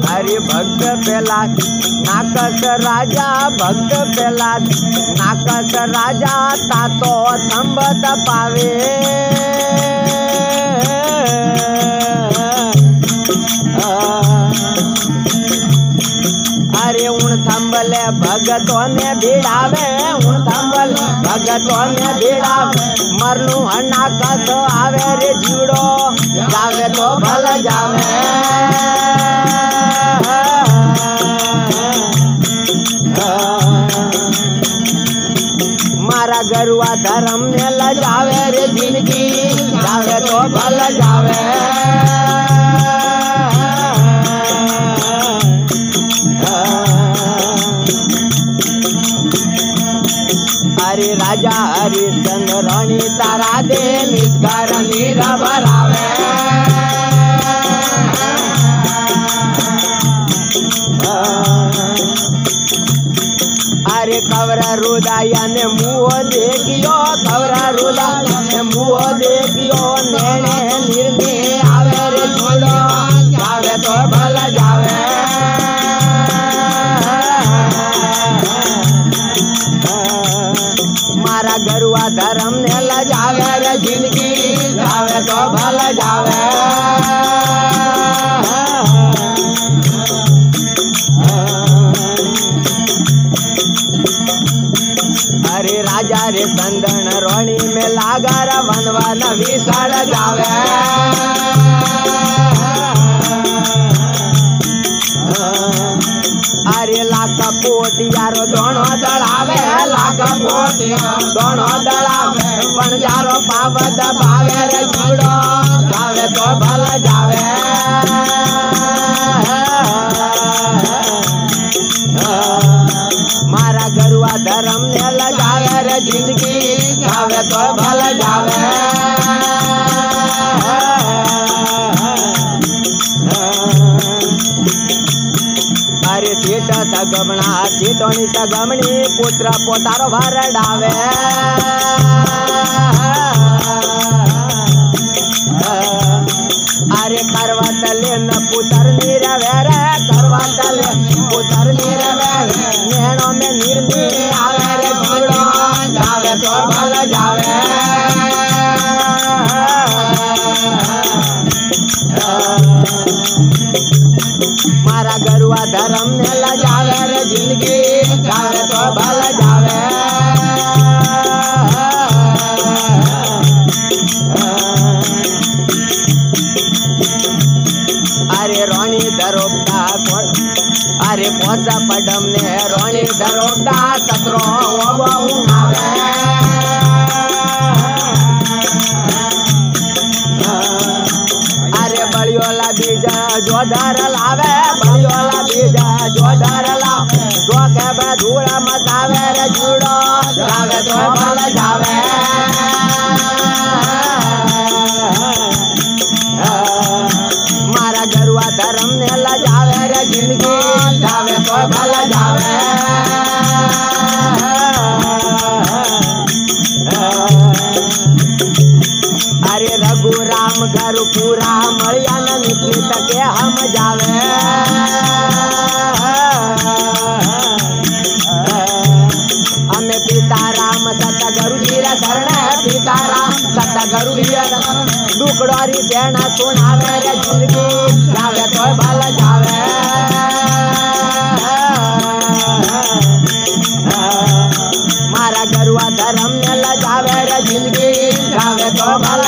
हरि भक्त पेला नाकस राजा भक्त पेला नाकस राजा तातो थंबत पावे अरे उन थंबले भगतों ने भिड़ावे उन थंबले भगतों ने भिड़ावे मरलू नाकस आवे रे जीवड़ो जावे तो भल जावे मारा गरुआ धर्म ने लजावे रे जिंदगी जावे तो भल जावे अरे राजा हरिश्चंद्र रानी तारा दे निष्कार नीरा भरावे अरे कवरा रुदाया ने मुँह देखियो कवरा रुदाया ने मुँह देखियो नेने निर्णे आवे रे छोड़ो जावे तो भल जावे मारा गरुआ धर्म ने लजावे रे जिंदगी जावे तो भल जावे अरे राजा रे संदन रोणी में लागा रा वनवान विशाल जावे अरे लाख पोटियारो दोनों दड़ावे लाख पोटियारो दोनों दड़ावे पण जारो पाव दबावे रे छुड़ो जावे तो भल जावे मारा गरुआ धर्म ने लजावे रे जिंदगी जावे तो भल जावे अरे सीट सगमणा सीटोनी सगमणी पुत्र पोतारो भरडावे अरे करवतले न पुतर नीरवे रे करवतले पुतर नीरवे नैनो में निर्मी आवे रे छुड़ो जावे तो भल जावे मारा गरुआ धर्म ने लजावे रे जिंदगी जावे तो भल जावे अरे रोणी दरोगता अरे पोसा पडम ने रोणी दरोगता सत्रो उठावे अरे बड़ियोला बीजा जो धर लावे बड़ियोला बीजा जो धर लावे तो के धूड़ा मचावे रे जुड़ो जावे तो भल जावे मारा गरुआ धर्म ने लजावे रे जिंदगी जावे तो भल जावे अरे रघु राम घर पूरा मलिया न निकली तके हम जावे हमें पिता राम सता गुरु जी रे शरण पिता राम सता गुरु जी रे दुखड़ोरी सेना सुनावे रे जिंदगी जावे तो भल जावे मारा गरुआ धर्म ने लजावे रे जिंदगी जावे तो भल